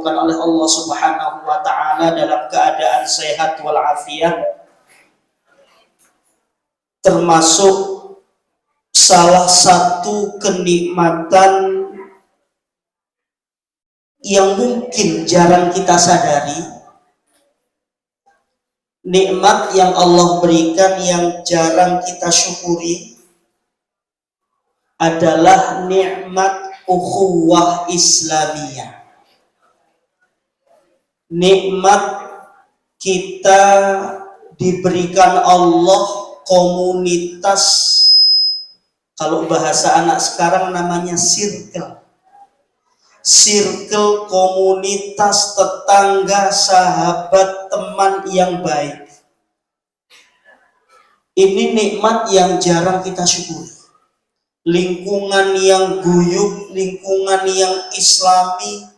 ditemukan oleh Allah Subhanahu wa taala dalam keadaan sehat walafiat, termasuk salah satu kenikmatan yang mungkin jarang kita sadari, nikmat yang Allah berikan yang jarang kita syukuri adalah nikmat ukhuwah Islamiyah. Nikmat kita diberikan Allah komunitas, kalau bahasa anak sekarang namanya circle komunitas tetangga, sahabat, teman yang baik. Ini nikmat yang jarang kita syukuri. Lingkungan yang guyup, lingkungan yang islami,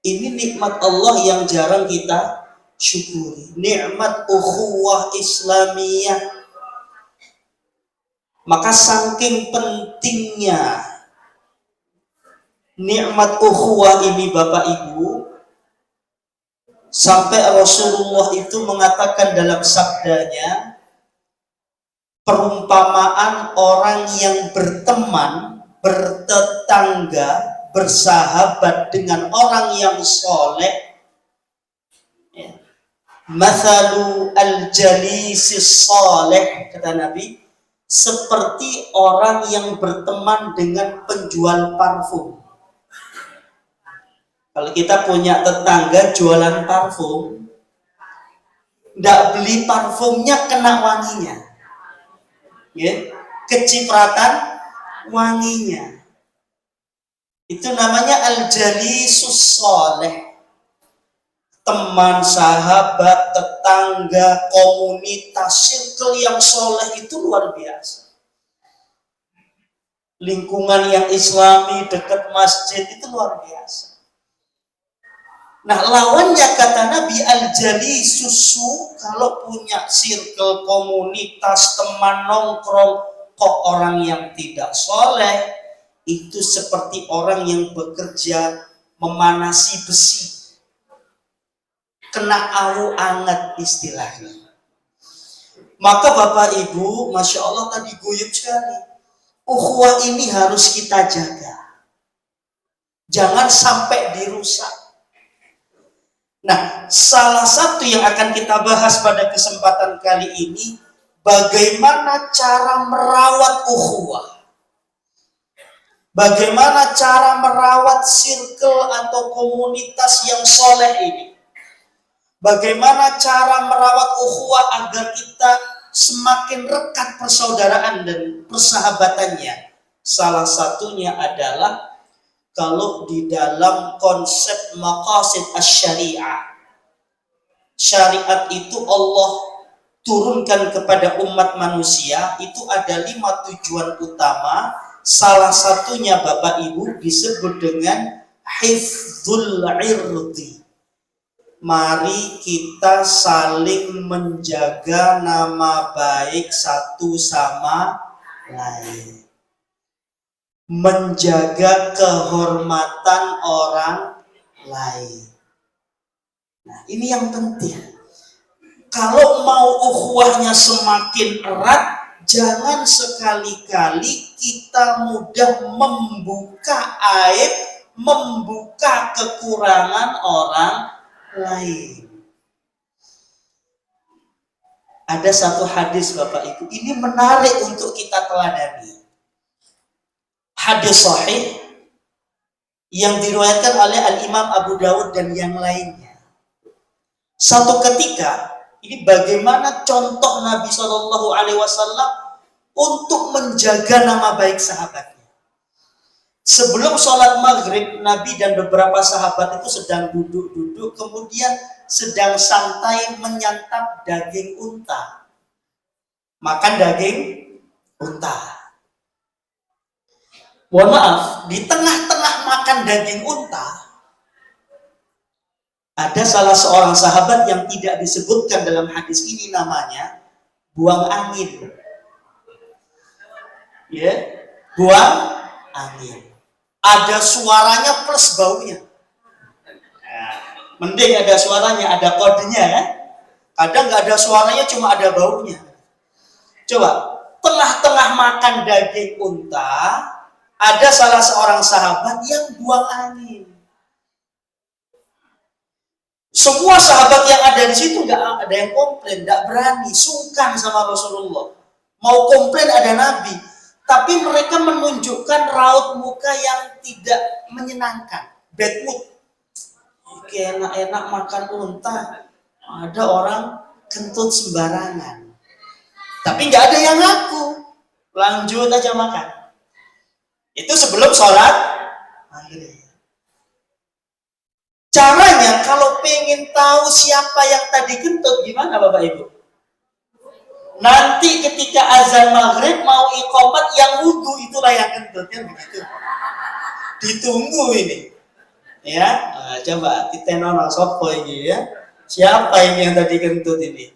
ini nikmat Allah yang jarang kita syukuri. Nikmat ukhuwah Islamiyah. Maka saking pentingnya nikmat ukhuwah ini Bapak Ibu, sampai Rasulullah itu mengatakan dalam sabdanya, perumpamaan orang yang berteman, bertetangga, bersahabat dengan orang yang soleh, mathalu al-jalisis soleh, kata Nabi, seperti orang yang berteman dengan penjual parfum. Kalau kita punya tetangga jualan parfum, nggak beli parfumnya kena wanginya, ya, kecipratan wanginya. Itu namanya al-jalisus soleh. Teman, sahabat, tetangga, komunitas, circle yang soleh itu luar biasa. Lingkungan yang islami dekat masjid itu luar biasa. Nah, lawannya kata Nabi, al-jalisus, kalau punya circle, komunitas, teman nongkrong, kok orang yang tidak soleh, itu seperti orang yang bekerja memanasi besi, kena awu anget istilahnya. Maka Bapak Ibu, Masya Allah tadi guyup sekali. Ukhuwah ini harus kita jaga, jangan sampai dirusak. Nah, salah satu yang akan kita bahas pada kesempatan kali ini, bagaimana cara merawat ukhuwah. Bagaimana cara merawat circle atau komunitas yang soleh ini. Bagaimana cara merawat ukhuwah agar kita semakin rekat persaudaraan dan persahabatannya. Salah satunya adalah kalau di dalam konsep maqasid asy-syariah, syariat itu Allah turunkan kepada umat manusia, itu ada 5 tujuan utama. Salah satunya Bapak Ibu disebut dengan hifdzul irdi. Mari kita saling menjaga nama baik satu sama lain, menjaga kehormatan orang lain. Nah, ini yang penting. Kalau mau ukhuwahnya semakin erat, jangan sekali-kali kita mudah membuka aib, membuka kekurangan orang lain. Ada satu hadis Bapak Ibu, ini menarik untuk kita teladani. Hadis sahih yang diriwayatkan oleh Al-Imam Abu Dawud dan yang lainnya. Satu ketika, ini bagaimana contoh Nabi SAW untuk menjaga nama baik sahabatnya. Sebelum sholat maghrib, Nabi dan beberapa sahabat itu sedang duduk-duduk, kemudian sedang santai menyantap daging unta. Makan daging unta. Mohon maaf, di tengah-tengah makan daging unta, ada salah seorang sahabat yang tidak disebutkan dalam hadis ini namanya, buang angin. Ya, buang angin. Ada suaranya plus baunya. Nah, Mending ada suaranya, ada kodenya kan. Kadang nggak ada suaranya, cuma ada baunya. Coba, tengah-tengah makan daging unta, ada salah seorang sahabat yang buang angin. Semua sahabat yang ada di situ nggak ada yang komplain, nggak berani, sungkan sama Rasulullah. Mau komplain ada Nabi, tapi mereka menunjukkan raut muka yang tidak menyenangkan, bad mood. Enak-enak makan unta, ada orang kentut sembarangan. Tapi nggak ada yang ngaku, lanjut aja makan. Itu sebelum sholat maghrib. Caranya kalau pengen tahu siapa yang tadi kentut, gimana Bapak Ibu? Nanti ketika azan maghrib mau iqamat, yang wudhu itulah yang kentut, kan begitu. Ditunggu ini. Ya, nah, coba kita nonton sopo ini ya. Siapa ini yang tadi kentut ini?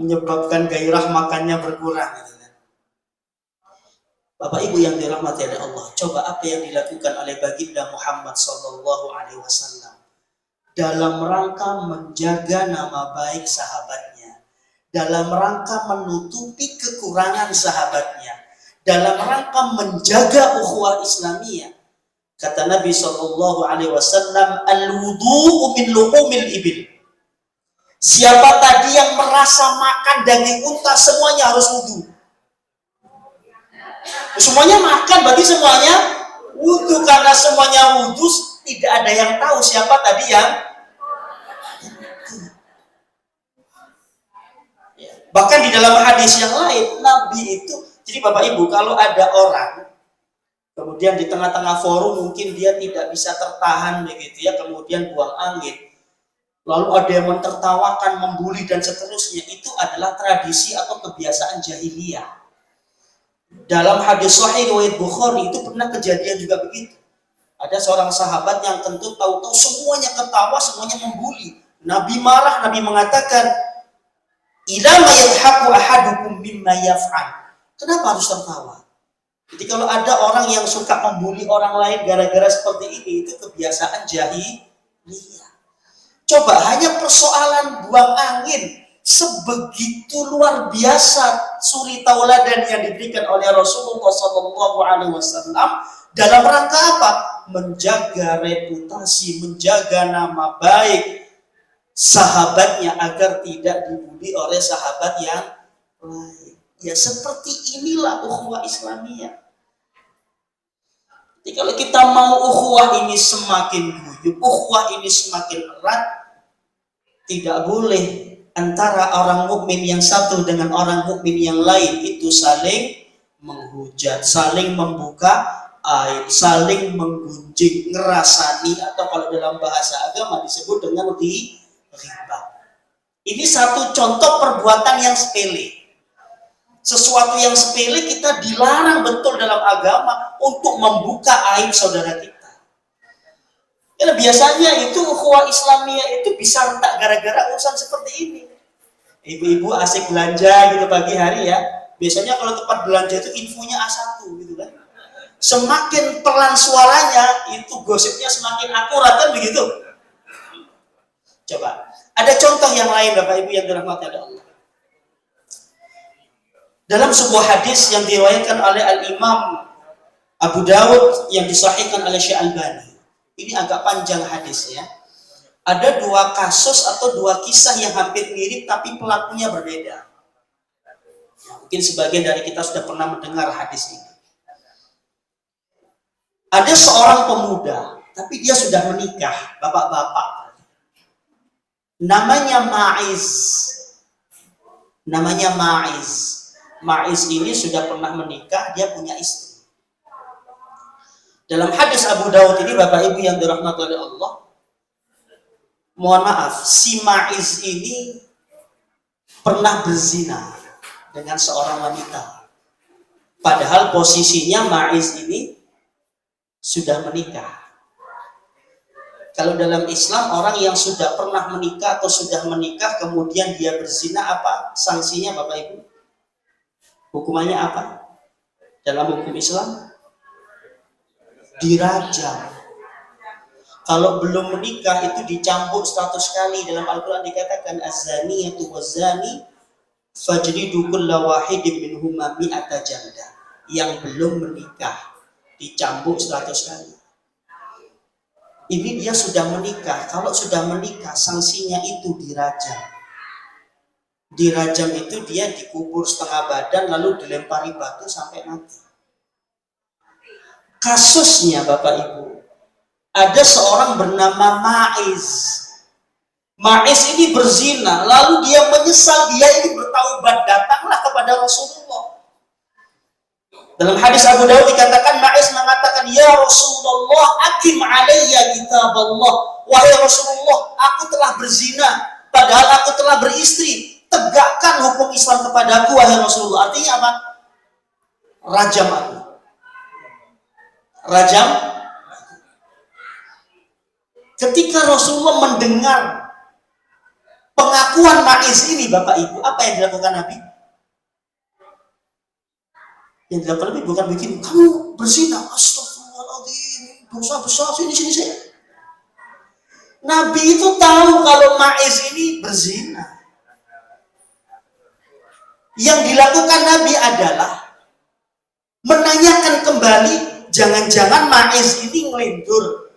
Menyebabkan gairah makannya berkurang gitu kan. Bapak Ibu yang dirahmati oleh Allah, coba apa yang dilakukan oleh baginda Muhammad sallallahu alaihi wasallam dalam rangka menjaga nama baik sahabatnya, dalam rangka menutupi kekurangan sahabatnya, dalam rangka menjaga ukhuwah Islamiyah. Kata Nabi sallallahu alaihi wasallam, al-wudu'u min luhumil ibil. Siapa tadi yang merasa makan daging unta, semuanya harus wudu. Semuanya makan, berarti semuanya wudu. Karena semuanya wudu, tidak ada yang tahu siapa tadi yang. Bahkan di dalam hadis yang lain, Nabi itu, jadi Bapak Ibu, kalau ada orang, kemudian di tengah-tengah forum mungkin dia tidak bisa tertahan begitu ya, kemudian buang angin, lalu ada yang mentertawakan, membuli dan seterusnya, itu adalah tradisi atau kebiasaan jahiliyah. Dalam hadis sahih riwayat Bukhari itu pernah kejadian juga begitu. Ada seorang sahabat yang kentut, tahu-tahu semuanya ketawa, semuanya membuli. Nabi marah, Nabi mengatakan, "Ila ma yadhaku ahadukum mimma yaf'al." Kenapa harus tertawa? Jadi kalau ada orang yang suka membuli orang lain gara-gara seperti ini, itu kebiasaan jahiliyah. Coba hanya persoalan buang angin, sebegitu luar biasa suri tauladan yang diberikan oleh Rasulullah SAW dalam rangka apa? Menjaga reputasi, menjaga nama baik sahabatnya agar tidak dibuli oleh sahabat yang lain. Ya seperti inilah ukhuwah Islamiyah. Jadi kalau kita mau ukhuwah ini semakin guyup, ukhuwah ini semakin erat, tidak boleh antara orang mukmin yang satu dengan orang mukmin yang lain itu saling menghujat, saling membuka aib, saling menggunjing, ngerasani, atau kalau dalam bahasa agama disebut dengan riba. Ini satu contoh perbuatan yang sepele. Sesuatu yang sepele kita dilarang betul dalam agama untuk membuka aib saudara kita. Ya, biasanya itu ukhuwah Islamiyah itu bisa retak gara-gara urusan seperti ini. Ibu-ibu asik belanja gitu pagi hari ya. Biasanya kalau tempat belanja itu infonya A1 gitu kan. Semakin pelan suaranya, itu gosipnya semakin akurat kan begitu. Coba, ada contoh yang lain Bapak Ibu yang dirahmati oleh Allah. Dalam sebuah hadis yang diriwayatkan oleh Al-Imam Abu Dawud yang disahihkan oleh Syekh Albani. Ini agak panjang hadisnya. Ada dua kasus atau dua kisah yang hampir mirip tapi pelakunya berbeda. Mungkin sebagian dari kita sudah pernah mendengar hadis ini. Ada seorang pemuda, tapi dia sudah menikah, bapak-bapak. Namanya Ma'iz. Namanya Ma'iz. Ma'iz ini sudah pernah menikah, dia punya istri. Dalam hadis Abu Dawud ini, Bapak Ibu yang dirahmati oleh Allah, mohon maaf, si Ma'iz ini pernah berzina dengan seorang wanita. Padahal posisinya Ma'iz ini sudah menikah. Kalau dalam Islam, orang yang sudah pernah menikah atau sudah menikah kemudian dia berzina, apa sanksinya Bapak Ibu? Hukumannya apa? Dalam hukum Islam? Dirajam. Kalau belum menikah itu dicambuk 100 kali. Dalam Al-Quran dikatakan az-zaniyatu waz-zani fajlidu kulla wahidin minhuma mi'ata jaldah. Yang belum menikah dicambuk 100 kali. Ini dia sudah menikah. Kalau sudah menikah sanksinya itu dirajam. Dirajam itu dia dikubur setengah badan lalu dilempari batu sampai mati. Kasusnya Bapak Ibu, ada seorang bernama Ma'iz. Ma'iz ini berzina, lalu dia menyesal, dia ini bertaubat, datanglah kepada Rasulullah. Dalam hadis Abu Dawud dikatakan, Ma'iz mengatakan, ya Rasulullah, akim alayya kitab Allah. Wahai Rasulullah, aku telah berzina, padahal aku telah beristri. Tegakkan hukum Islam kepadaku, wahai Rasulullah. Artinya apa? Rajam aku. Rajam. Ketika Rasulullah mendengar pengakuan Ma'iz ini, Bapak Ibu, apa yang dilakukan Nabi? Yang dilakukan Nabi bukan bikin kamu berzina, astagfirullahaladzim, dosa besar, sini. Nabi itu tahu kalau Ma'iz ini berzina. Yang dilakukan Nabi adalah menanyakan kembali, jangan-jangan Ma'iz ini ngelindur.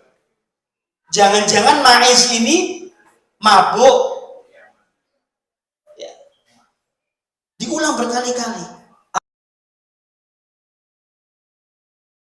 Jangan-jangan Ma'iz ini mabuk. Ya. Diulang berkali-kali.